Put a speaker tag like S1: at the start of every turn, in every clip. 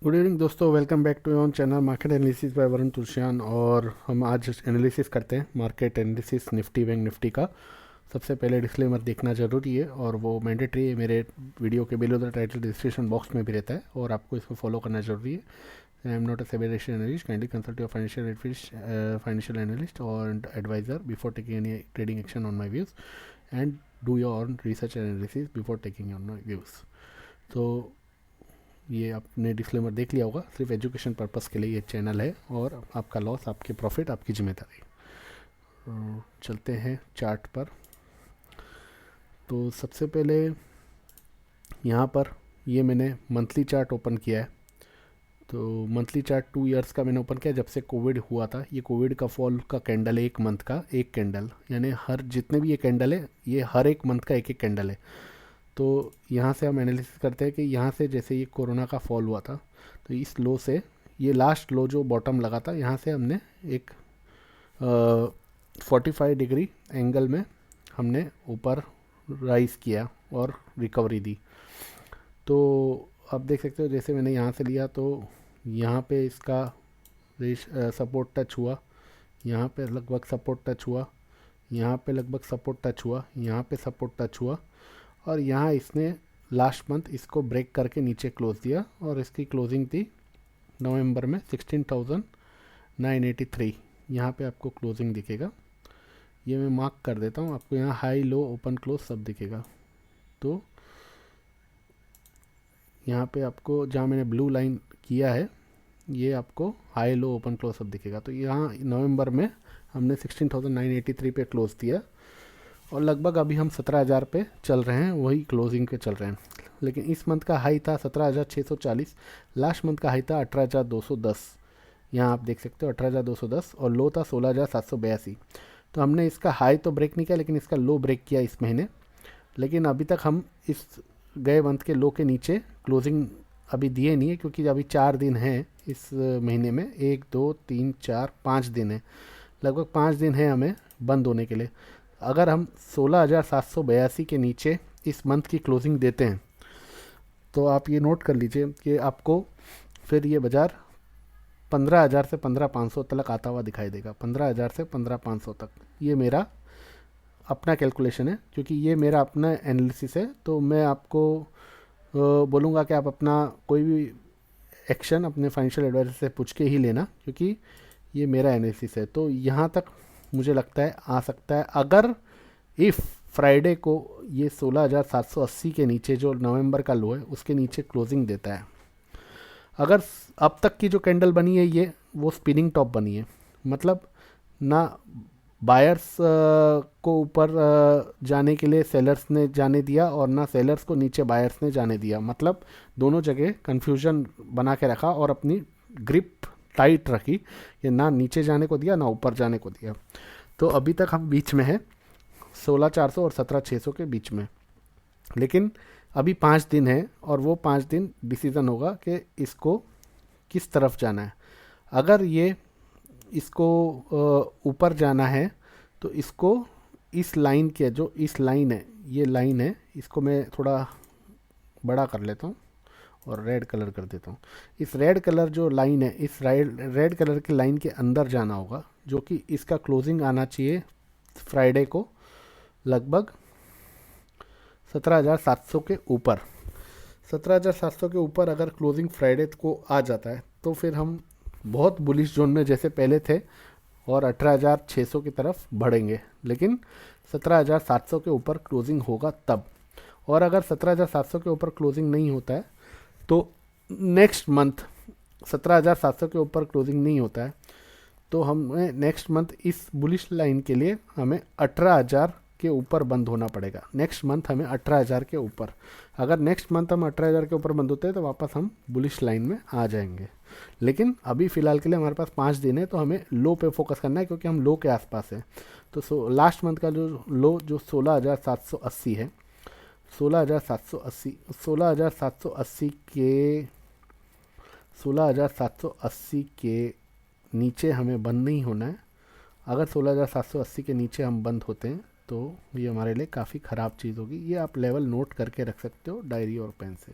S1: Good evening दोस्तों, welcome back to your channel market analysis by Varun Tulsian. और हम आज एनालिसिस करते हैं market analysis Nifty bank Nifty का। सबसे पहले डिस्क्लेमर देखना ज़रूरी है और वो मैंडेटरी है। मेरे वीडियो के below the title description box में भी रहता है और आपको इसको फॉलो करना ज़रूरी है। I am not a SEBI registered analyst, kindly consult your financial analyst और advisor before taking any trading action on my views and do your own research analysis before taking on my views. तो ये आपने disclaimer देख लिया होगा, सिर्फ education purpose के लिए ये चैनल है और आपका लॉस आपके प्रॉफिट आपकी जिम्मेदारी। चलते हैं चार्ट पर। तो सबसे पहले यहाँ पर ये मैंने मंथली चार्ट ओपन किया है। तो मंथली चार्ट 2 इयर्स का मैंने ओपन किया जब से कोविड हुआ था। ये कोविड का फॉल का कैंडल है, एक मंथ का एक कैंडल, यानी हर जितने भी ये कैंडल है ये हर एक मंथ का एक एक कैंडल है। तो यहाँ से हम एनालिसिस करते हैं कि यहाँ से जैसे ये कोरोना का फॉल हुआ था तो इस लो से ये लास्ट लो जो बॉटम लगा था यहाँ से हमने एक 45 डिग्री एंगल में हमने ऊपर राइज किया और रिकवरी दी। तो आप देख सकते हो जैसे मैंने यहाँ से लिया तो यहाँ पे इसका सपोर्ट टच हुआ, यहाँ पे लगभग सपोर्ट टच हुआ, यहाँ पे लगभग सपोर्ट टच हुआ, यहाँ पे सपोर्ट टच हुआ और यहाँ इसने लास्ट मंथ इसको ब्रेक करके नीचे क्लोज दिया और इसकी क्लोजिंग थी नवंबर में 16,983। यहाँ पे आपको क्लोजिंग दिखेगा, ये मैं मार्क कर देता हूँ आपको। यहाँ हाई लो ओपन क्लोज सब दिखेगा। तो यहाँ पे आपको जहाँ मैंने ब्लू लाइन किया है ये आपको हाई लो ओपन क्लोज सब दिखेगा। तो यहाँ नवंबर में हमने 16,983 पे क्लोज दिया और लगभग अभी हम 17,000 पे चल रहे हैं, वही क्लोजिंग पे चल रहे हैं। लेकिन इस मंथ का हाई था 17,640, लास्ट मंथ का हाई था 18,210। यहाँ आप देख सकते हो 18,210 और लो था 16,782। तो हमने इसका हाई तो ब्रेक नहीं किया लेकिन इसका लो ब्रेक किया इस महीने। लेकिन अभी तक हम इस गए मंथ के लो के नीचे क्लोजिंग अभी दिए नहीं है क्योंकि अभी 4 दिन हैं इस महीने में, 1 2 3 4 5 दिन है, लगभग 5 दिन है हमें बंद होने के लिए। अगर हम 16,782 के नीचे इस मंथ की क्लोजिंग देते हैं तो आप ये नोट कर लीजिए कि आपको फिर ये बाज़ार 15,000 से 15,500 तक आता हुआ दिखाई देगा। 15,000 से 15,500 तक ये मेरा अपना कैलकुलेशन है क्योंकि ये मेरा अपना एनालिसिस है। तो मैं आपको बोलूँगा कि आप अपना कोई भी एक्शन अपने फाइनेंशियल एडवाइजर से पूछ के ही लेना क्योंकि ये मेरा एनालिसिस है। तो यहाँ तक मुझे लगता है आ सकता है अगर इफ़ फ्राइडे को ये 16,780 के नीचे जो नवंबर का लो है उसके नीचे क्लोजिंग देता है। अगर अब तक की जो कैंडल बनी है ये वो स्पिनिंग टॉप बनी है, मतलब ना बायर्स को ऊपर जाने के लिए सेलर्स ने जाने दिया और ना सेलर्स को नीचे बायर्स ने जाने दिया, मतलब दोनों जगह कन्फ्यूजन बना के रखा और अपनी ग्रिप टाइट रखी कि ना नीचे जाने को दिया ना ऊपर जाने को दिया। तो अभी तक हम बीच में हैं 16,400 और 17,600 के बीच में। लेकिन अभी 5 दिन है और वो 5 दिन डिसीज़न होगा कि इसको किस तरफ जाना है। अगर ये इसको ऊपर जाना है तो इसको इस लाइन के जो इस लाइन है ये लाइन है, इसको मैं थोड़ा बड़ा कर लेता हूँ और रेड कलर कर देता हूँ। इस रेड कलर जो लाइन है इस रेड कलर की लाइन के अंदर जाना होगा जो कि इसका क्लोजिंग आना चाहिए फ्राइडे को लगभग 17,700 के ऊपर। 17,700 के ऊपर अगर क्लोजिंग फ्राइडे को आ जाता है तो फिर हम बहुत बुलिश जोन में जैसे पहले थे और 18,600 की तरफ बढ़ेंगे। लेकिन 17,700 के ऊपर क्लोजिंग होगा तब। और अगर 17,700 के ऊपर क्लोजिंग नहीं होता है तो नेक्स्ट मंथ 17,700 के ऊपर क्लोजिंग नहीं होता है तो हमें नेक्स्ट मंथ इस बुलिश लाइन के लिए हमें 18,000 के ऊपर बंद होना पड़ेगा। नेक्स्ट मंथ हमें 18,000 के ऊपर, अगर नेक्स्ट मंथ हम 18,000 के ऊपर बंद होते हैं तो वापस हम बुलिश लाइन में आ जाएंगे। लेकिन अभी फ़िलहाल के लिए हमारे पास 5 दिन है तो हमें लो पे फोकस करना है क्योंकि हम लो के आसपास है। तो लास्ट मंथ का जो लो जो 16,780 है, 16,780 के नीचे हमें बंद नहीं होना है। अगर 16,780 के नीचे हम बंद होते हैं तो ये हमारे लिए काफ़ी ख़राब चीज़ होगी। ये आप लेवल नोट करके रख सकते हो डायरी और पेन से।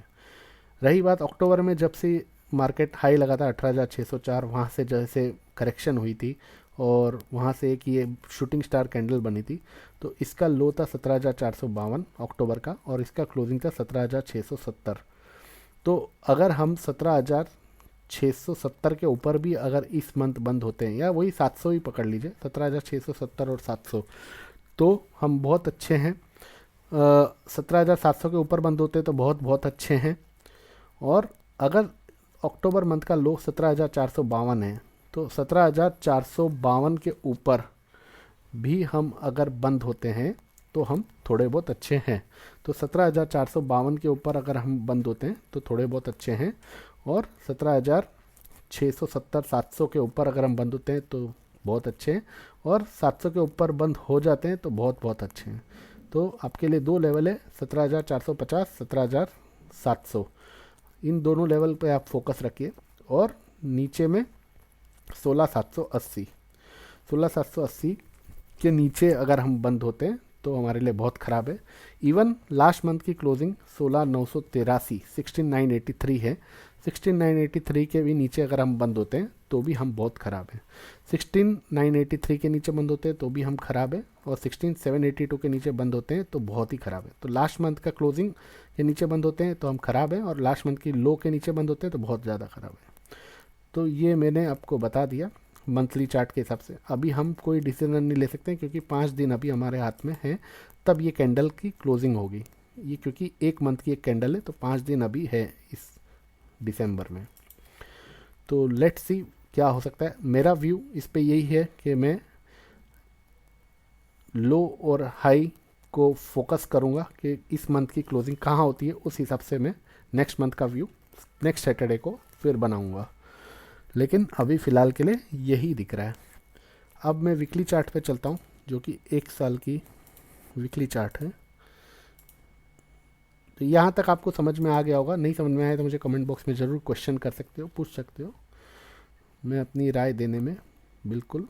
S1: रही बात अक्टूबर में जब से मार्केट हाई लगा था 18,604, वहाँ से जैसे करेक्शन हुई थी और वहाँ से एक ये शूटिंग स्टार कैंडल बनी थी, तो इसका लो था 17,452 अक्टूबर का और इसका क्लोजिंग था 17,670। तो अगर हम 17,670 के ऊपर भी अगर इस मंथ बंद होते हैं, या वही 700 ही पकड़ लीजिए, 17,670 और 700, तो हम बहुत अच्छे हैं। 17,700 के ऊपर बंद होते हैं तो बहुत बहुत अच्छे हैं। और अगर अक्टूबर मंथ का लो 17,452 है, तो 17,452 के ऊपर भी हम अगर बंद होते हैं तो हम थोड़े बहुत अच्छे हैं। तो 17,452 के ऊपर अगर हम बंद होते हैं तो थोड़े बहुत अच्छे हैं, और 17,670 700 के ऊपर अगर हम बंद होते हैं तो बहुत अच्छे हैं, और 700 के ऊपर बंद हो जाते हैं तो बहुत बहुत अच्छे हैं। तो आपके लिए दो लेवल है, 17,450, 17,700, इन दोनों लेवल पे आप फोकस रखिए। और नीचे में 16,780, 16,780 के नीचे अगर हम बंद होते हैं तो हमारे लिए बहुत ख़राब है। इवन लास्ट मंथ की क्लोजिंग 16,983, 16,983 है। 16,983 के भी नीचे अगर हम बंद होते हैं तो भी हम बहुत ख़राब हैं। 16,983 के नीचे बंद होते हैं तो भी हम ख़राब है, और 16,782 के नीचे बंद होते हैं तो बहुत ही ख़राब है। तो लास्ट मंथ का क्लोजिंग के नीचे बंद होते हैं तो हम ख़राब हैं, और लास्ट मंथ की लो के नीचे बंद होते हैं तो बहुत ज़्यादा ख़राब है। तो ये मैंने आपको बता दिया मंथली चार्ट के हिसाब से। अभी हम कोई डिसीजन नहीं ले सकते क्योंकि 5 दिन अभी हमारे हाथ में है, तब ये कैंडल की क्लोजिंग होगी। ये क्योंकि एक मंथ की एक कैंडल है तो 5 दिन अभी है इस दिसंबर में। तो लेट्स सी क्या हो सकता है। मेरा व्यू इस पे यही है कि मैं लो और हाई को फोकस करूँगा कि इस मंथ की क्लोजिंग कहाँ होती है, उस हिसाब से मैं नेक्स्ट मंथ का व्यू नेक्स्ट सैटरडे को फिर बनाऊँगा। लेकिन अभी फ़िलहाल के लिए यही दिख रहा है। अब मैं वीकली चार्ट पे चलता हूँ, जो कि एक साल की वीकली चार्ट है। तो यहाँ तक आपको समझ में आ गया होगा। नहीं समझ में आया तो मुझे कमेंट बॉक्स में ज़रूर क्वेश्चन कर सकते हो, पूछ सकते हो। मैं अपनी राय देने में बिल्कुल,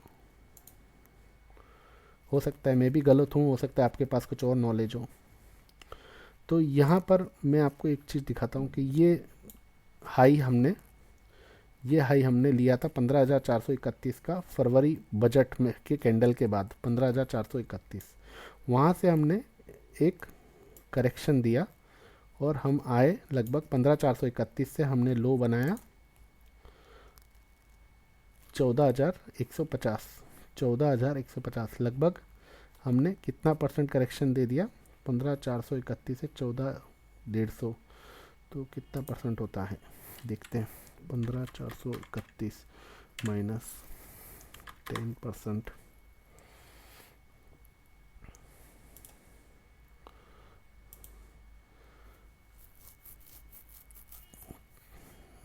S1: हो सकता है मैं भी गलत हूँ, हो सकता है आपके पास कुछ और नॉलेज हो। तो यहाँ पर मैं आपको एक चीज़ दिखाता हूँ कि ये हाई हमने लिया था 15,431 का फरवरी बजट में के कैंडल के बाद, 15,431। वहाँ से हमने एक करेक्शन दिया और हम आए लगभग 15,431 से हमने लो बनाया 14,150, 14,150 लगभग। हमने कितना परसेंट करेक्शन दे दिया? 15,431 से 14,150, तो कितना परसेंट होता है देखते हैं। 15,431 माइनस 10%,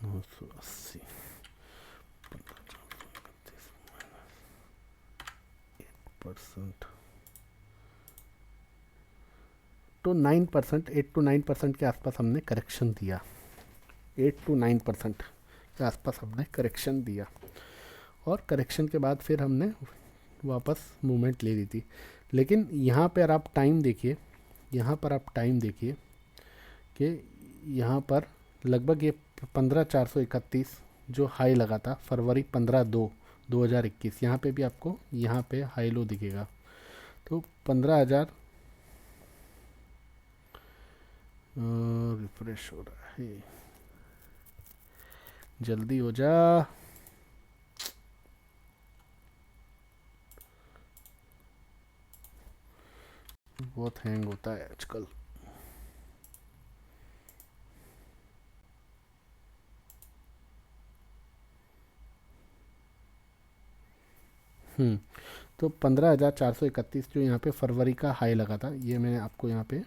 S1: $980, 8%, तो 9%, 8 to 9% के आसपास हमने करेक्शन दिया। 8 to 9% के आसपास हमने करेक्शन दिया, और करेक्शन के बाद फिर हमने वापस मूवमेंट ले ली थी। लेकिन यहाँ पर आप टाइम देखिए, यहाँ पर आप टाइम देखिए कि यहाँ पर लगभग ये 15,431 जो हाई लगा था फरवरी 15/2/2021, यहाँ पे भी आपको यहाँ पे हाई लो दिखेगा। तो 15,000 रिफ्रेश हो रहा है, जल्दी हो जा। बहुत हैंग होता है आजकल। तो 15,431 जो यहाँ पे फरवरी का हाई लगा था, ये मैंने आपको यहाँ पे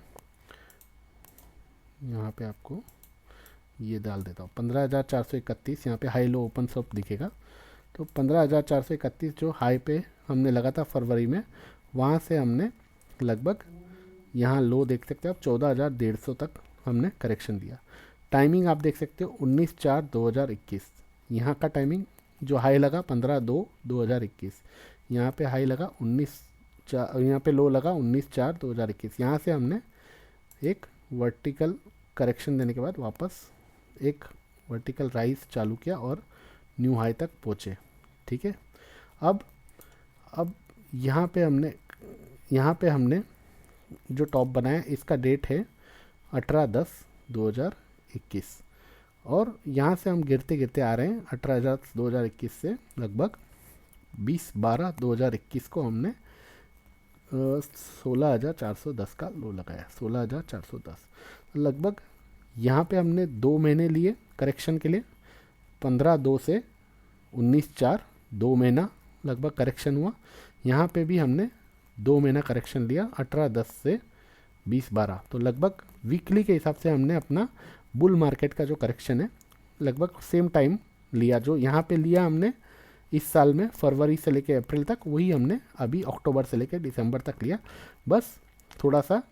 S1: आपको ये डाल देता हूँ। 15,431 यहाँ पे हाई लो ओपन सब दिखेगा। तो 15,431 जो हाई पे हमने लगा था फरवरी में, वहाँ से हमने लगभग यहाँ लो देख सकते हो आप 14,150 तक हमने करेक्शन दिया। टाइमिंग आप देख सकते हो 19/4/2021, यहाँ का टाइमिंग जो हाई लगा 15/2/2021, यहाँ पे हाई लगा 19/4, यहाँ पे लो लगा 19/4/2021। यहाँ से हमने एक वर्टिकल करेक्शन देने के बाद वापस एक वर्टिकल राइज चालू किया और न्यू हाई तक पहुँचे। ठीक है, अब यहाँ पे हमने जो टॉप बनाया इसका डेट है 18/10/2021 और यहाँ से हम गिरते गिरते आ रहे हैं 18/10/2021 से लगभग 20/12/2021 को हमने 16,410 का लो लगाया, 16,410। लगभग यहाँ पे हमने 2 महीने लिए करेक्शन के लिए, 15/2 से 19/4 2 महीना लगभग करेक्शन हुआ। यहाँ पे भी हमने 2 महीना करेक्शन लिया 18/10 से 20/12। तो लगभग वीकली के हिसाब से हमने अपना बुल मार्केट का जो करेक्शन है लगभग सेम टाइम लिया। जो यहाँ पे लिया हमने इस साल में फरवरी से लेके अप्रैल तक, वही हमने अभी अक्टूबर से लेके दिसंबर तक लिया। बस थोड़ा सा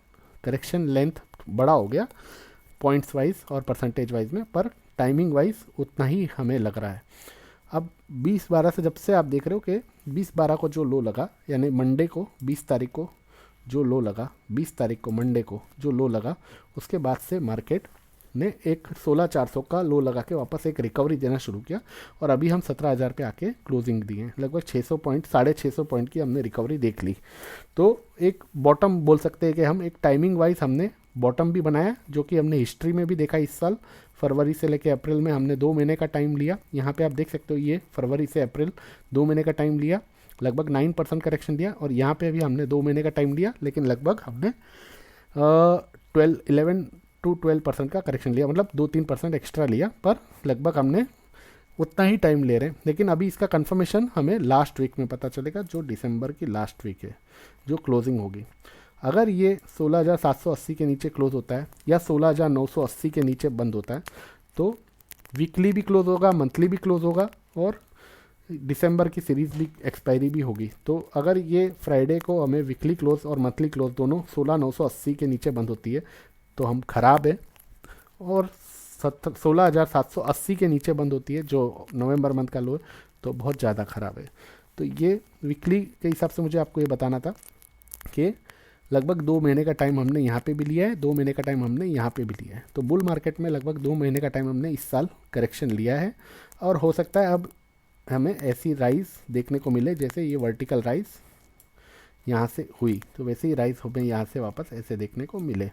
S1: करेक्शन लेंथ बड़ा हो गया पॉइंट्स वाइज और परसेंटेज वाइज में, पर टाइमिंग वाइज उतना ही हमें लग रहा है। अब 20/12 से जब से आप देख रहे हो कि 20/12 को जो लो लगा, यानी मंडे को 20 तारीख को जो लो लगा, 20 तारीख को मंडे को जो लो लगा, उसके बाद से मार्केट ने एक 16,400 का लो लगा के वापस एक रिकवरी देना शुरू किया और अभी हम 17,000 पे आके क्लोजिंग दी है। लगभग 600 पॉइंट 650 पॉइंट की हमने रिकवरी देख ली। तो एक बॉटम बोल सकते हैं कि हम एक टाइमिंग वाइज हमने बॉटम भी बनाया, जो कि हमने हिस्ट्री में भी देखा। इस साल फरवरी से लेकर अप्रैल में हमने 2 महीने का टाइम लिया। यहाँ पे आप देख सकते हो ये फरवरी से अप्रैल 2 महीने का टाइम लिया, लगभग 9% करेक्शन दिया। और यहाँ पे भी हमने 2 महीने का टाइम लिया, लेकिन लगभग हमने 11 to 12% का करेक्शन लिया, मतलब 2-3% एक्स्ट्रा लिया, पर लगभग हमने उतना ही टाइम ले रहे हैं। लेकिन अभी इसका कंफर्मेशन हमें लास्ट वीक में पता चलेगा, जो दिसंबर की लास्ट वीक है, जो क्लोजिंग होगी। अगर ये 16,780 के नीचे क्लोज होता है या 16,980 के नीचे बंद होता है, तो वीकली भी क्लोज होगा, मंथली भी क्लोज होगा और दिसंबर की सीरीज़ भी एक्सपायरी भी होगी। तो अगर ये फ्राइडे को हमें वीकली क्लोज और मंथली क्लोज दोनों 16,980 के नीचे बंद होती है तो हम खराब है, और 16,780 के नीचे बंद होती है जो नवंबर मंथ का लो है, तो बहुत ज़्यादा ख़राब है। तो ये वीकली के हिसाब से मुझे आपको ये बताना था कि लगभग 2 महीने का टाइम हमने यहाँ पे भी लिया है, 2 महीने का टाइम हमने यहाँ पे भी लिया है। तो बुल मार्केट में लगभग 2 महीने का टाइम हमने इस साल करेक्शन लिया है, और हो सकता है अब हमें ऐसी राइज देखने को मिले जैसे ये वर्टिकल राइज यहाँ से हुई, तो वैसे ही राइज हमें यहाँ से वापस ऐसे देखने को मिले।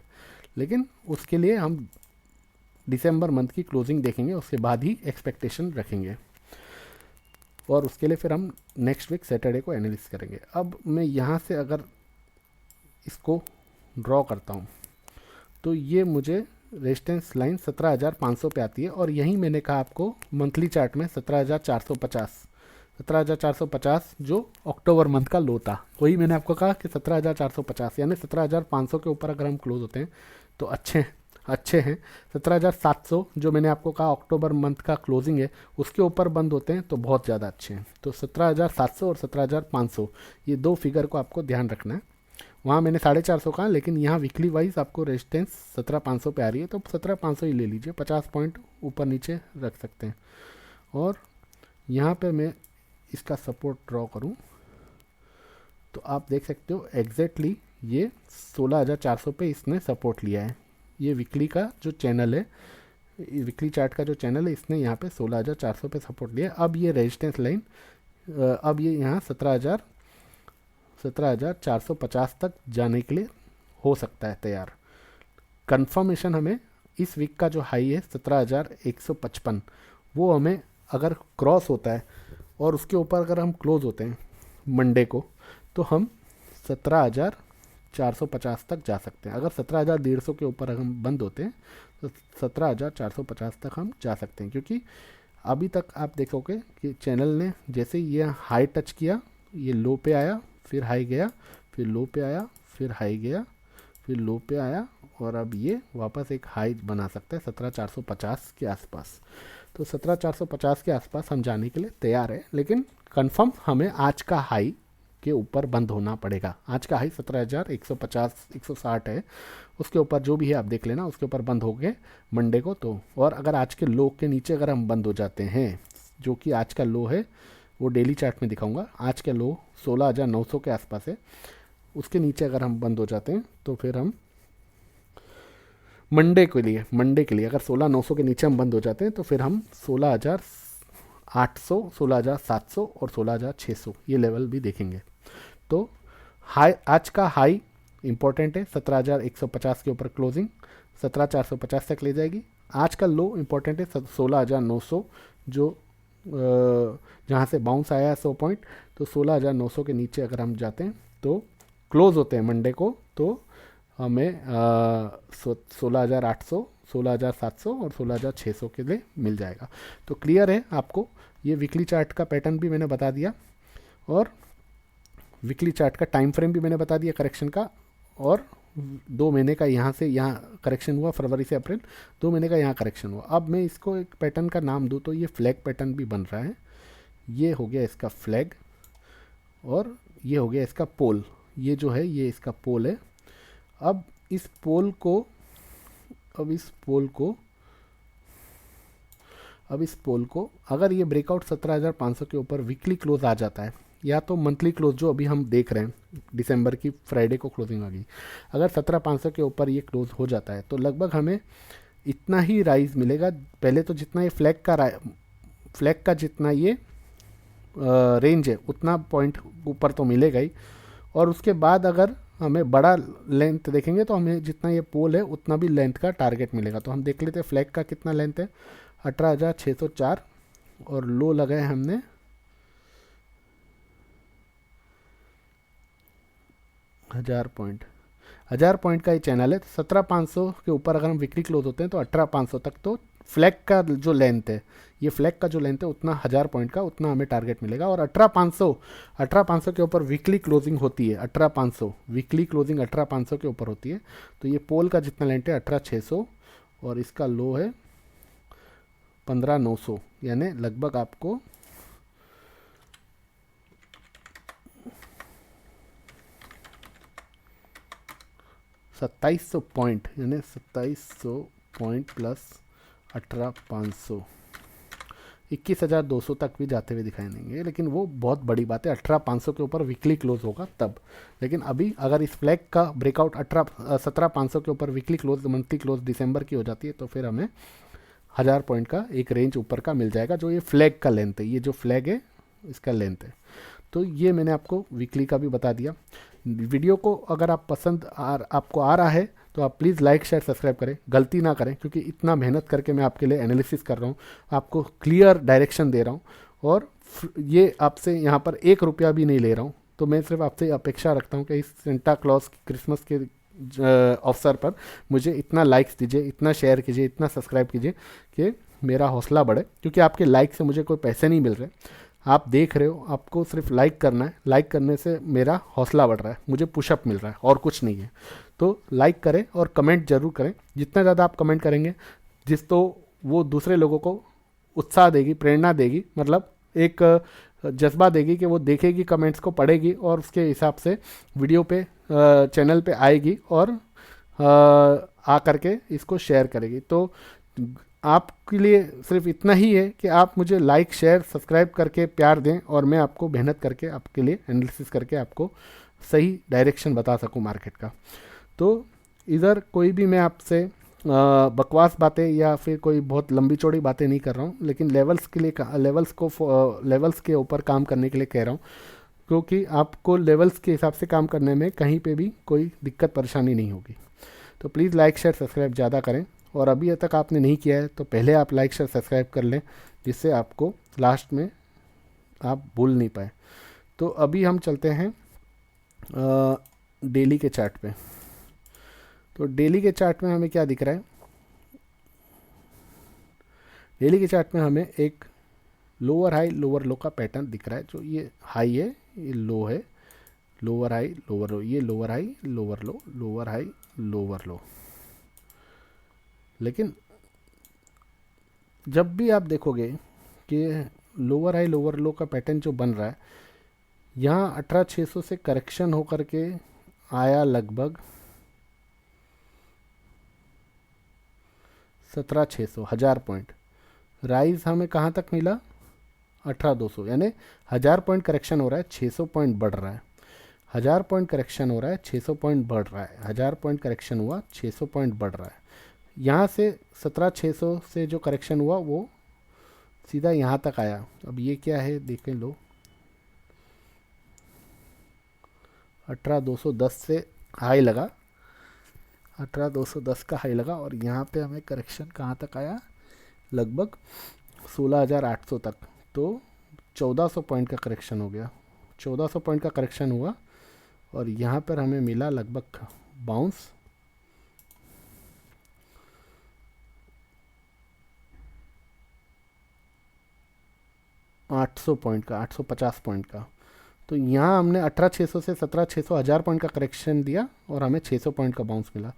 S1: लेकिन उसके लिए हम दिसंबर मंथ की क्लोजिंग देखेंगे, उसके बाद ही एक्सपेक्टेशन रखेंगे, और उसके लिए फिर हम नेक्स्ट वीक सैटरडे को एनालिसिस करेंगे। अब मैं यहाँ से अगर इसको ड्रॉ करता हूँ तो ये मुझे रेजिस्टेंस लाइन 17,500 पे आती है, और यही मैंने कहा आपको मंथली चार्ट में 17,450 जो अक्टूबर मंथ का लो था, वही मैंने आपको कहा कि 17,450 यानी 17,500 के ऊपर अगर हम क्लोज होते हैं तो अच्छे हैं। 17,700 जो मैंने आपको कहा अक्टूबर मंथ का क्लोजिंग है, उसके ऊपर बंद होते हैं तो बहुत ज़्यादा अच्छे हैं। तो 17,700 और 17,500 ये 2 फिगर को आपको ध्यान रखना है। वहाँ मैंने 450 कहा, लेकिन यहाँ वीकली वाइज आपको रेजिस्टेंस 17,500 पे आ रही है, तो 17,500 ही ले लीजिए, 50 पॉइंट ऊपर नीचे रख सकते हैं। और यहाँ पे मैं इसका सपोर्ट ड्रॉ करूँ तो आप देख सकते हो एग्जैक्टली ये 16,400 पे इसने सपोर्ट लिया है। ये वीकली का जो चैनल है, वीकली चार्ट का जो चैनल है, इसने यहाँ पे 16,400 पे सपोर्ट लिया। अब ये रेजिस्टेंस लाइन अब ये यहाँ 17,450 तक जाने के लिए हो सकता है तैयार। कंफर्मेशन हमें इस वीक का जो हाई है 17,155, वो हमें अगर क्रॉस होता है और उसके ऊपर अगर हम क्लोज होते हैं मंडे को, तो हम 17,450 तक जा सकते हैं। अगर 17,150 के ऊपर हम बंद होते हैं तो 17,450 तक हम जा सकते हैं, क्योंकि अभी तक आप देखोगे कि चैनल ने जैसे ये हाई टच किया, ये लो पे आया, फिर हाई गया, फिर लो पे आया, फिर हाई गया, फिर लो पे आया, और अब ये वापस एक हाई बना सकता है 17,450 के आसपास। तो 17,450 के आसपास हम जाने के लिए तैयार है, लेकिन कंफर्म हमें आज का हाई के ऊपर बंद होना पड़ेगा। आज का हाई 17,150-160 है, उसके ऊपर जो भी है आप देख लेना, उसके ऊपर बंद हो गए मंडे को। तो और अगर आज के लो के नीचे अगर हम बंद हो जाते हैं, जो कि आज का लो है, वो डेली चार्ट में दिखाऊंगा, आज का लो 16,900 के आसपास है, उसके नीचे अगर हम बंद हो जाते हैं तो फिर हम मंडे के लिए अगर 16,900 के नीचे हम बंद हो जाते हैं तो फिर हम 16,800, 16,700 और 16,600 ये लेवल भी देखेंगे। तो हाई, आज का हाई इंपॉर्टेंट है, 17,150 के ऊपर क्लोजिंग 17,450 तक ले जाएगी। आज का लो इंपॉर्टेंट है 16,900, जो जहाँ से बाउंस आया है 100 पॉइंट, तो 16,900 के नीचे अगर हम जाते हैं तो क्लोज होते हैं मंडे को, तो हमें 16,800, 16,700 और 16,600 के लिए मिल जाएगा। तो क्लियर है आपको, ये वीकली चार्ट का पैटर्न भी मैंने बता दिया और वीकली चार्ट का टाइम फ्रेम भी मैंने बता दिया करेक्शन का, और 2 महीने का यहाँ से यहाँ करेक्शन हुआ, फरवरी से अप्रैल 2 महीने का यहाँ करेक्शन हुआ। अब मैं इसको एक पैटर्न का नाम दूँ तो ये फ्लैग पैटर्न भी बन रहा है। ये हो गया इसका फ्लैग और ये हो गया इसका पोल। ये जो है ये इसका पोल है। अब इस पोल को अगर ये ब्रेकआउट 17,500 के ऊपर वीकली क्लोज आ जाता है, या तो मंथली क्लोज जो अभी हम देख रहे हैं, दिसंबर की फ्राइडे को क्लोजिंग आ गई, अगर 17,500 के ऊपर ये क्लोज हो जाता है तो लगभग हमें इतना ही राइज मिलेगा। पहले तो जितना ये फ्लैग का जितना ये रेंज है उतना पॉइंट ऊपर तो मिलेगा ही, और उसके बाद अगर हमें बड़ा लेंथ देखेंगे तो हमें जितना ये पोल है उतना भी लेंथ का टारगेट मिलेगा। तो हम देख लेते हैं फ्लैग का कितना लेंथ है, 18,604 और लो लगाए हमने 1000 पॉइंट का ये चैनल है। 17,500 के ऊपर अगर हम वीकली क्लोज होते हैं तो 18,500 तक, तो फ्लैग का जो लेंथ है, ये फ्लैग का जो लेंथ है उतना 1000 पॉइंट का उतना हमें टारगेट मिलेगा। और 18,500 के ऊपर वीकली क्लोजिंग होती है, 18,500 वीकली क्लोजिंग 18,500 के ऊपर होती है, तो ये पोल का जितना लेंथ है 18,600 और इसका लो है 15,900, यानी लगभग आपको 2700 पॉइंट, यानी 2700 पॉइंट प्लस 18,500 21,200 तक भी जाते हुए दिखाई देंगे, लेकिन वो बहुत बड़ी बात है। 18,500 के ऊपर वीकली क्लोज होगा तब, लेकिन अभी अगर इस फ्लैग का ब्रेकआउट 17,500 के ऊपर वीकली क्लोज, मंथली क्लोज दिसंबर की हो जाती है तो फिर हमें 1000 पॉइंट का एक रेंज ऊपर का मिल जाएगा, जो ये फ्लैग का लेंथ है, ये जो फ्लैग है इसका लेंथ है। तो ये मैंने आपको वीकली का भी बता दिया। वीडियो को अगर आप आपको आ रहा है तो आप प्लीज़ लाइक शेयर सब्सक्राइब करें, गलती ना करें, क्योंकि इतना मेहनत करके मैं आपके लिए एनालिसिस कर रहा हूँ, आपको क्लियर डायरेक्शन दे रहा हूँ, और ये आपसे यहाँ पर 1 रुपया भी नहीं ले रहा हूँ। तो मैं सिर्फ आपसे अपेक्षा रखता हूँ कि इस सेंटा क्लॉज क्रिसमस के अवसर पर मुझे इतना लाइक्स दीजिए, इतना शेयर कीजिए, इतना सब्सक्राइब कीजिए कि मेरा हौसला बढ़े, क्योंकि आपके लाइक से मुझे कोई पैसे नहीं मिल रहे। आप देख रहे हो, आपको सिर्फ लाइक करना है, लाइक करने से मेरा हौसला बढ़ रहा है, मुझे पुशअप मिल रहा है और कुछ नहीं है। तो लाइक करें और कमेंट जरूर करें, जितना ज़्यादा आप कमेंट करेंगे तो वो दूसरे लोगों को उत्साह देगी, प्रेरणा देगी, मतलब एक जज्बा देगी कि वो देखेगी, कमेंट्स को पढ़ेगी और उसके हिसाब से वीडियो पे चैनल पे आएगी और आ करके इसको शेयर करेगी। तो आपके लिए सिर्फ इतना ही है कि आप मुझे लाइक शेयर सब्सक्राइब करके प्यार दें, और मैं आपको मेहनत करके आपके लिए एनालिसिस करके आपको सही डायरेक्शन बता सकूं मार्केट का। तो इधर कोई भी मैं आपसे बकवास बातें या फिर कोई बहुत लंबी चौड़ी बातें नहीं कर रहा हूं, लेकिन लेवल्स के ऊपर काम करने के लिए कह रहा हूं, क्योंकि आपको लेवल्स के हिसाब से काम करने में कहीं पे भी कोई दिक्कत परेशानी नहीं होगी। तो प्लीज़ लाइक शेयर सब्सक्राइब ज़्यादा करें, और अभी तक आपने नहीं किया है तो पहले आप लाइक शेयर सब्सक्राइब कर लें, जिससे आपको लास्ट में आप भूल नहीं पाए। तो अभी हम चलते हैं डेली के चार्ट पे। तो डेली के चार्ट में हमें क्या दिख रहा है, डेली के चार्ट में हमें एक लोअर हाई लोअर लो का पैटर्न दिख रहा है। जो ये हाई है, ये लो है, लोअर हाई लोअर लो, ये लोअर हाई लोअर लो, लोअर हाई लोअर लो। लेकिन जब भी आप देखोगे कि लोअर हाई लोअर लो का पैटर्न जो बन रहा है, यहाँ 18,600 से करेक्शन होकर के आया लगभग 17,600, 1000 पॉइंट राइज हमें कहाँ तक मिला, 18,200, यानी 1000 पॉइंट करेक्शन हो रहा है, 600 पॉइंट बढ़ रहा है। 1000 पॉइंट करेक्शन हो रहा है, 600 पॉइंट बढ़ रहा है। 1000 पॉइंट करेक्शन हुआ, 600 पॉइंट बढ़ रहा है। यहाँ से 17,600 से जो करेक्शन हुआ वो सीधा यहाँ तक आया। अब ये क्या है देखें लो, 18,210 से हाई लगा, 18,210 का हाई लगा और यहाँ पे हमें करेक्शन कहाँ तक आया, लगभग 16,800 तक। तो 1,400 पॉइंट का करेक्शन हो गया, 1,400 पॉइंट का करेक्शन हुआ और यहाँ पर हमें मिला लगभग बाउंस 800 पॉइंट का, 850 पॉइंट का। तो यहाँ हमने 18,600 से 17,600 1000 पॉइंट का करेक्शन दिया और हमें 600 पॉइंट का बाउंस मिला।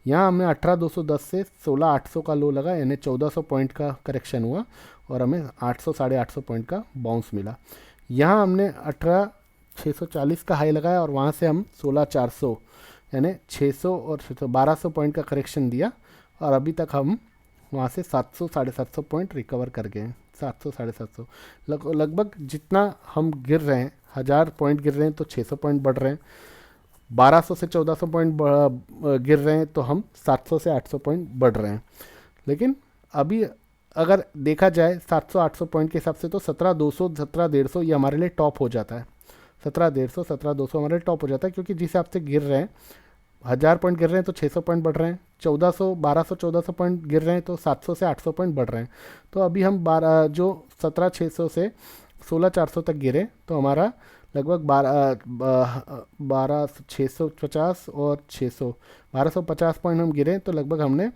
S1: यहाँ हमें 18,210 से 16,800 का लो लगा, यानी 1,400 पॉइंट का करेक्शन हुआ और हमें 800 850 पॉइंट का बाउंस मिला। यहाँ हमने 18,640 का हाई लगाया और वहाँ से हम 16,400 यानी 600 और 1200 पॉइंट का करेक्शन दिया और अभी तक हम वहाँ से 700 750 पॉइंट रिकवर कर गए हैं। 700 750 लगभग जितना हम गिर रहे हैं, 1000 पॉइंट गिर रहे हैं तो 600 पॉइंट बढ़ रहे हैं, 1200 से 1400 पॉइंट गिर रहे हैं तो हम 700 से 800 पॉइंट बढ़ रहे हैं। लेकिन अभी अगर देखा जाए 700 800 पॉइंट के हिसाब से तो 17,200 17,150 ये हमारे लिए टॉप हो जाता है। 17,150 17,200 हमारे लिए टॉप हो जाता है, क्योंकि जिस हिसाब से गिर रहे हैं, 1000 पॉइंट गिर रहे हैं तो 600 पॉइंट बढ़ रहे हैं, 1400 1200 1400 पॉइंट गिर रहे हैं तो 700 से 800 पॉइंट बढ़ रहे हैं। तो अभी हम 12 जो 17,600 से 16,400 तक गिरे तो हमारा लगभग 12,650 और 600 1250 पॉइंट हम गिरे, तो लगभग हमने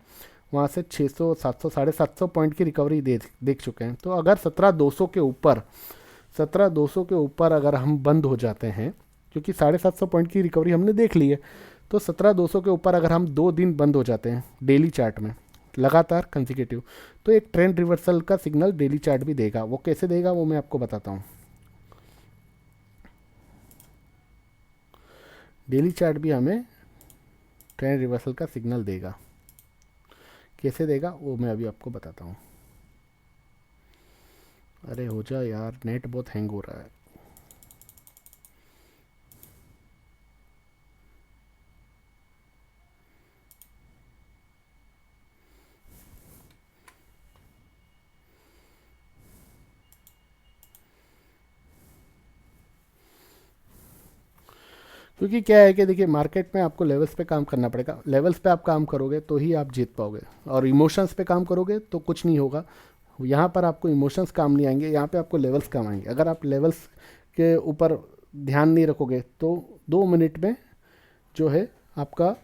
S1: वहाँ से 600 700 750 पॉइंट की रिकवरी देख चुके हैं। तो अगर 17,200 के ऊपर 17,200 के ऊपर अगर हम बंद हो जाते हैं, क्योंकि 750 पॉइंट की रिकवरी हमने देख ली है, तो 17,200 के ऊपर अगर हम 2 दिन बंद हो जाते हैं डेली चार्ट में लगातार कंसेक्यूटिव, तो एक ट्रेंड रिवर्सल का सिग्नल डेली चार्ट भी देगा। वो कैसे देगा वो मैं आपको बताता हूँ। डेली चार्ट भी हमें ट्रेंड रिवर्सल का सिग्नल देगा, कैसे देगा वो मैं अभी आपको बताता हूँ। अरे हो जा यार, नेट बहुत हैंग हो रहा है। क्योंकि क्या है कि देखिए, मार्केट में आपको लेवल्स पे काम करना पड़ेगा, लेवल्स पे आप काम करोगे तो ही आप जीत पाओगे, और इमोशंस पे काम करोगे तो कुछ नहीं होगा। यहाँ पर आपको इमोशंस काम नहीं आएंगे, यहाँ पे आपको लेवल्स काम आएंगे। अगर आप लेवल्स के ऊपर ध्यान नहीं रखोगे तो 2 मिनट में जो है आपका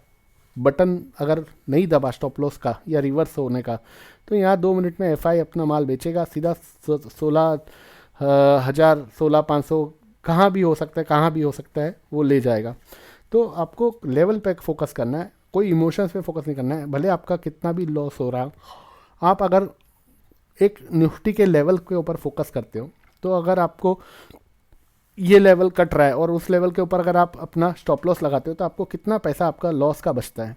S1: बटन अगर नहीं दबा स्टॉप लॉस का या रिवर्स होने का, तो यहाँ 2 मिनट में एफआई अपना माल बेचेगा सीधा 16,000 16,500 कहाँ भी हो सकता है, कहाँ भी हो सकता है, वो ले जाएगा। तो आपको लेवल पे फोकस करना है, कोई इमोशंस पे फोकस नहीं करना है। भले आपका कितना भी लॉस हो रहा, आप अगर एक निफ्टी के लेवल के ऊपर फोकस करते हो, तो अगर आपको ये लेवल कट रहा है और उस लेवल के ऊपर अगर आप अपना स्टॉप लॉस लगाते हो, तो आपको कितना पैसा आपका लॉस का बचता है।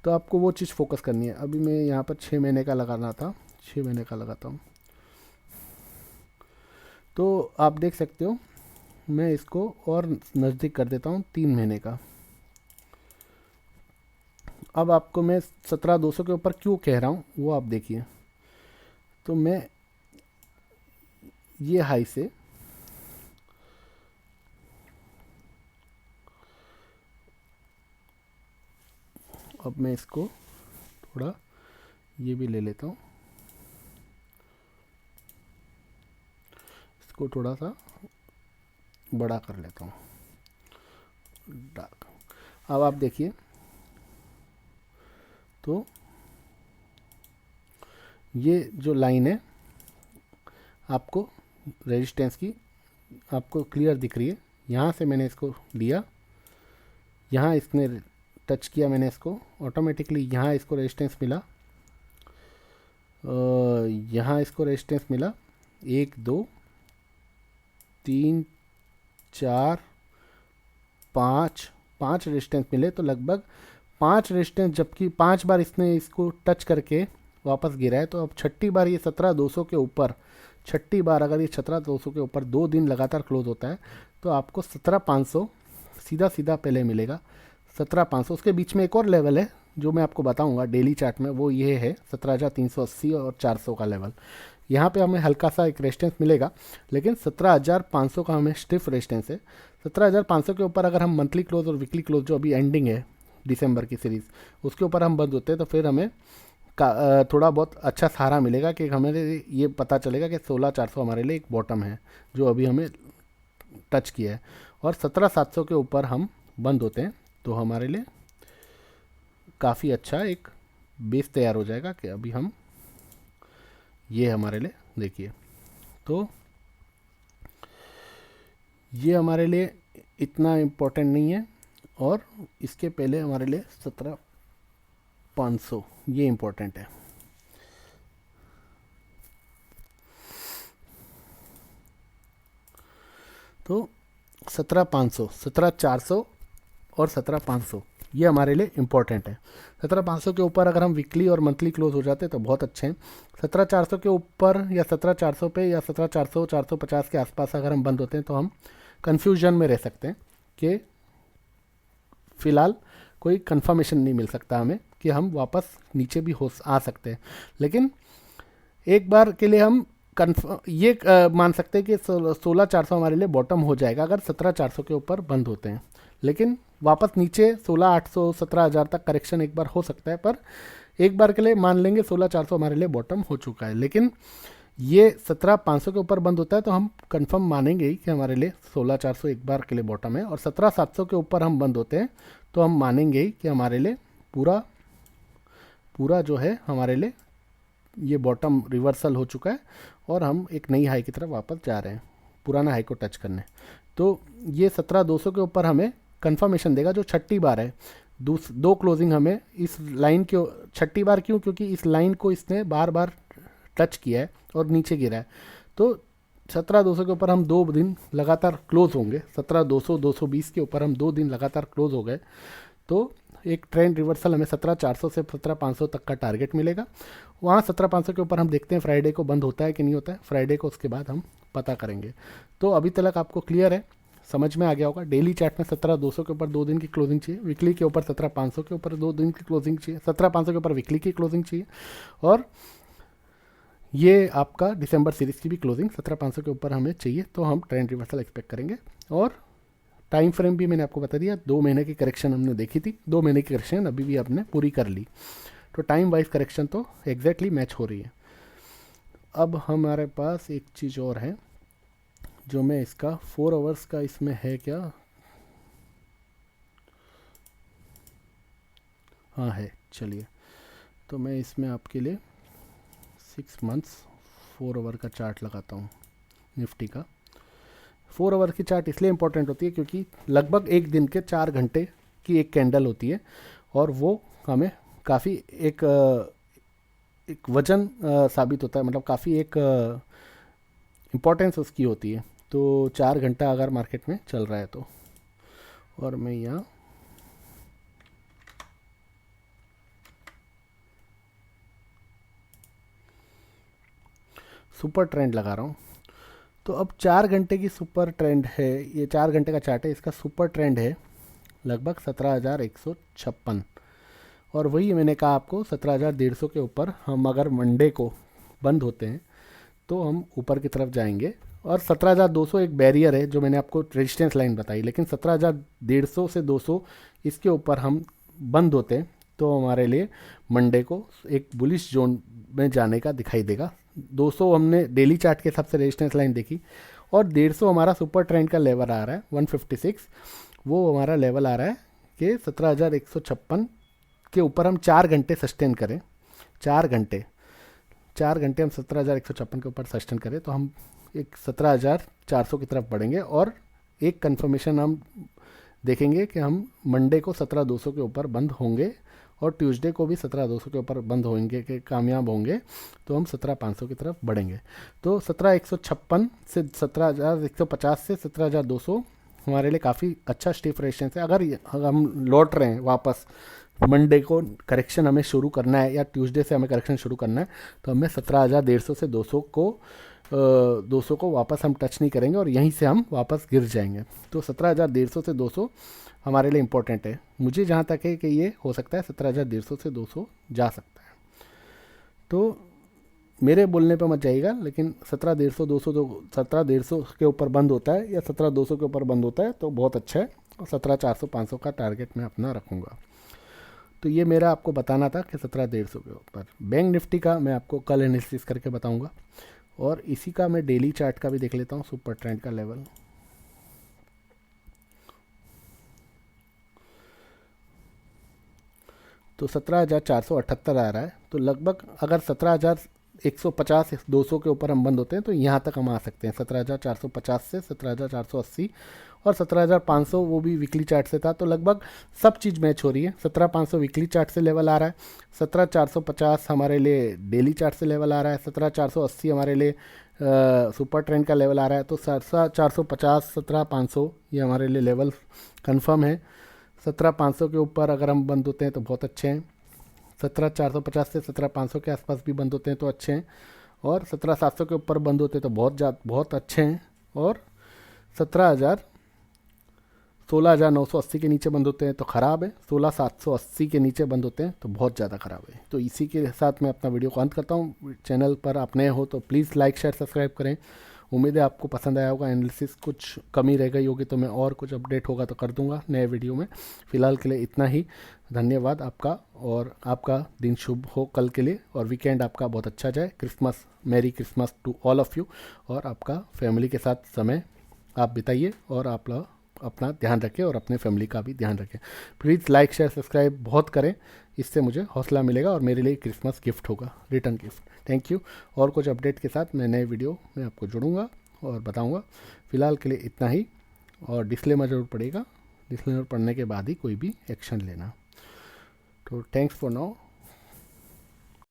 S1: तो आपको वो चीज़ फोकस करनी है। अभी मैं यहाँ पर 6 महीने का लगाना था, 6 महीने का लगाता हूँ। तो आप देख सकते हो, मैं इसको और नज़दीक कर देता हूँ 3 महीने का। अब आपको मैं 17,200 के ऊपर क्यों कह रहा हूँ वो आप देखिए। तो मैं ये हाई से अब मैं इसको थोड़ा ये भी ले लेता हूँ, इसको थोड़ा सा बड़ा कर लेता हूँ, डार्क। अब आप देखिए, तो ये जो लाइन है आपको रेजिस्टेंस की आपको क्लियर दिख रही है। यहाँ से मैंने इसको लिया, यहाँ इसने टच किया, मैंने इसको ऑटोमेटिकली यहाँ इसको रेजिस्टेंस मिला, यहाँ इसको रेजिस्टेंस मिला 1 2 3 4 5 रेजिस्टेंस मिले। तो लगभग 5 रेजिस्टेंस, जबकि 5 बार इसने इसको टच करके वापस गिरा है। तो अब 6ठी बार ये 17,200 के ऊपर, 6ठी बार अगर ये 17,200 के ऊपर 2 दिन लगातार क्लोज होता है, तो आपको 17,500 सीधा सीधा पहले मिलेगा। 17,500, उसके बीच में एक और लेवल है जो मैं आपको बताऊंगा डेली चार्ट में वो ये है 17,380 और 400 का लेवल। यहाँ पे हमें हल्का सा एक रेजिस्टेंस मिलेगा, लेकिन 17,500 का हमें स्टिफ रेजिस्टेंस है। 17,500 के ऊपर अगर हम मंथली क्लोज और वीकली क्लोज जो अभी एंडिंग है दिसंबर की सीरीज़, उसके ऊपर हम बंद होते हैं तो फिर हमें थोड़ा बहुत अच्छा सहारा मिलेगा कि हमें ये पता चलेगा कि 16,400 हमारे लिए एक बॉटम है जो अभी हमें टच किया है, और 17,700 के ऊपर हम बंद होते हैं तो हमारे लिए काफ़ी अच्छा एक बेस तैयार हो जाएगा कि अभी हम ये हमारे लिए देखिए, तो ये हमारे लिए इतना इम्पोर्टेंट नहीं है, और इसके पहले हमारे लिए 17,500 ये इम्पोर्टेंट है। तो 17,500, 17,400 और 17,500 ये हमारे लिए इम्पोर्टेंट है। 17,500 के ऊपर अगर हम वीकली और मंथली क्लोज हो जाते हैं तो बहुत अच्छे हैं। 17,400 के ऊपर या 17,400 पे या 17,400 450 के आसपास अगर हम बंद होते हैं तो हम कन्फ्यूजन में रह सकते हैं कि फ़िलहाल कोई कंफर्मेशन नहीं मिल सकता हमें कि हम वापस नीचे भी हो आ सकते हैं। लेकिन एक बार के लिए हम ये मान सकते हैं कि 16,400 हमारे लिए बॉटम हो जाएगा अगर 17,400 के ऊपर बंद होते हैं। लेकिन वापस नीचे 16,800 17,000 तक करेक्शन एक बार हो सकता है, पर एक बार के लिए मान लेंगे 16,400 हमारे लिए बॉटम हो चुका है। लेकिन ये 17,500 के ऊपर बंद होता है तो हम कंफर्म मानेंगे ही कि हमारे लिए 16,400 एक बार के लिए बॉटम है, और 17,700 के ऊपर हम बंद होते हैं तो हम मानेंगे ही कि हमारे लिए पूरा जो है हमारे लिए ये बॉटम रिवर्सल हो चुका है और हम एक नई हाई की तरफ वापस जा रहे हैं पुराना हाई को टच करने। तो ये 17,200 के ऊपर हमें कंफर्मेशन देगा जो छठी बार है। दो क्लोजिंग हमें इस लाइन के छठी बार क्यों, क्योंकि इस लाइन को इसने बार बार टच किया है और नीचे गिरा है। तो 17,200 के ऊपर हम 2 दिन लगातार क्लोज होंगे, 17,200 220 के ऊपर हम 2 दिन लगातार क्लोज हो गए तो एक ट्रेंड रिवर्सल हमें 17,400 से 17,500 तक का टारगेट मिलेगा। वहाँ 17,500 के ऊपर हम देखते हैं फ्राइडे को बंद होता है कि नहीं होता है, फ्राइडे को उसके बाद हम पता करेंगे। तो अभी तक आपको क्लियर है, समझ में आ गया होगा। डेली चार्ट में 17,200 के ऊपर 2 दिन की क्लोजिंग चाहिए, वीकली के ऊपर 17,500 के ऊपर 2 दिन की क्लोजिंग चाहिए, 17,500 के ऊपर वीकली की क्लोजिंग चाहिए, और ये आपका दिसंबर सीरीज़ की भी क्लोजिंग 17,500 के ऊपर हमें चाहिए, तो हम ट्रेंड रिवर्सल एक्सपेक्ट करेंगे। और टाइम फ्रेम भी मैंने आपको बता दिया, 2 महीने की करेक्शन हमने देखी थी, 2 महीने की करेक्शन अभी भी आपने पूरी कर ली, तो टाइम वाइज करेक्शन तो एग्जैक्टली मैच हो रही है। अब हमारे पास एक चीज़ और है जो मैं इसका 4 आवर्स का इसमें है क्या, हाँ है, चलिए तो मैं इसमें आपके लिए 6 मंथ्स 4 आवर का चार्ट लगाता हूँ निफ्टी का। 4 आवर की चार्ट इसलिए इम्पोर्टेंट होती है क्योंकि लगभग एक दिन के 4 घंटे की एक कैंडल होती है, और वो हमें काफ़ी एक वजन साबित होता है, मतलब काफ़ी एक इम्पोर्टेंस उसकी होती है। तो 4 घंटा अगर मार्केट में चल रहा है तो, और मैं यहाँ सुपर ट्रेंड लगा रहा हूँ। तो अब 4 घंटे की सुपर ट्रेंड है, ये 4 घंटे का चार्ट है, इसका सुपर ट्रेंड है लगभग 17,156, और वही मैंने कहा आपको 17,150 के ऊपर हम अगर मंडे को बंद होते हैं तो हम ऊपर की तरफ जाएंगे, और 17,200 एक बैरियर है जो मैंने आपको रेजिस्टेंस लाइन बताई, लेकिन 17,150 से 200 इसके ऊपर हम बंद होते हैं तो हमारे लिए मंडे को एक बुलिश जोन में जाने का दिखाई देगा। 200 हमने डेली चार्ट के हिसाब से रेजिस्टेंस लाइन देखी, और 150 हमारा सुपर ट्रेंड का लेवल आ रहा है 156, वो हमारा लेवल आ रहा है कि 17,156 के ऊपर हम 4 घंटे सस्टेन करें। 4 घंटे हम 17,156 के ऊपर सस्टेन करें तो हम एक 17,400 की तरफ बढ़ेंगे, और एक कंफर्मेशन हम देखेंगे कि हम मंडे को 17,200 के ऊपर बंद होंगे, और ट्यूसडे को भी 17,200 के ऊपर बंद होंगे कि कामयाब होंगे तो हम 17,500 की तरफ बढ़ेंगे। तो 17,156 से 17,150 से 17,200 हमारे लिए काफ़ी अच्छा स्टिफ रेजिस्टेंस है। अगर हम लौट रहे हैं वापस, मंडे को करेक्शन हमें शुरू करना है या ट्यूसडे से हमें करेक्शन शुरू करना है, तो हमें 17,150 से 200 को 200 को वापस हम टच नहीं करेंगे और यहीं से हम वापस गिर जाएंगे। तो 17,150 से 200 हमारे लिए इम्पोर्टेंट है। मुझे जहाँ तक है कि ये हो सकता है 17,150 से 200 जा सकता है। तो मेरे बोलने पे मत जाइएगा, लेकिन 17,150 200 17,150 के ऊपर बंद होता है या 17,200 के ऊपर बंद होता है तो बहुत अच्छा है, और 17,400 500 का टारगेट मैं अपना रखूँगा। तो ये मेरा आपको बताना था कि 17,150 के ऊपर। बैंक निफ्टी का मैं आपको कल एनालिसिस करके बताऊंगा, और इसी का मैं डेली चार्ट का भी देख लेता हूँ, सुपर ट्रेंड का लेवल। तो 17,478 आ रहा है। तो लगभग अगर 17,150 200 के ऊपर हम बंद होते हैं तो यहाँ तक हम आ सकते हैं, 17,450 से 17,480 और 17,500 वो भी वीकली चार्ट से था। तो लगभग सब चीज़ मैच हो रही है। 17,500 वीकली चार्ट से लेवल आ रहा है, 17,450 हमारे लिए डेली चार्ट से लेवल आ रहा है, 17,480 हमारे लिए सुपर ट्रेंड का लेवल आ रहा है। तो 17,450 17,500 ये हमारे लिए लेवल कंफर्म है। 17,500 के ऊपर अगर हम बंद होते हैं तो बहुत अच्छे हैं, 17,450 से 17,500 के आसपास भी बंद होते हैं तो अच्छे हैं, और 17,700 के ऊपर बंद होते हैं तो बहुत अच्छे हैं, और 16,980 के नीचे बंद होते हैं तो ख़राब है, 16,780 के नीचे बंद होते हैं तो बहुत ज़्यादा ख़राब है। तो इसी के साथ मैं अपना वीडियो को अंत करता हूँ। चैनल पर आप नए हो तो प्लीज़ लाइक शेयर सब्सक्राइब करें। उम्मीद है आपको पसंद आया होगा। एनालिसिस कुछ कमी रह गई होगी तो मैं और कुछ अपडेट होगा तो कर दूंगा नए वीडियो में। फ़िलहाल के लिए इतना ही। धन्यवाद आपका, और आपका दिन शुभ हो कल के लिए, और वीकेंड आपका बहुत अच्छा जाए। Christmas, merry Christmas to all of you, और आपका फैमिली के साथ समय आप बिताइए, और आप लोग अपना ध्यान रखें और अपने फैमिली का भी ध्यान रखें। प्लीज़ लाइक शेयर सब्सक्राइब बहुत करें, इससे मुझे हौसला मिलेगा और मेरे लिए क्रिसमस गिफ्ट होगा, रिटर्न गिफ्ट। Thank you. और कुछ अपडेट के साथ मैं नए वीडियो में आपको जुड़ूंगा और बताऊंगा। फ़िलहाल के लिए इतना ही, और डिस्क्लेमर ज़रूर पड़ेगा, डिस्क्लेमर पढ़ने के बाद ही कोई भी एक्शन लेना। तो थैंक्स फॉर नाउ।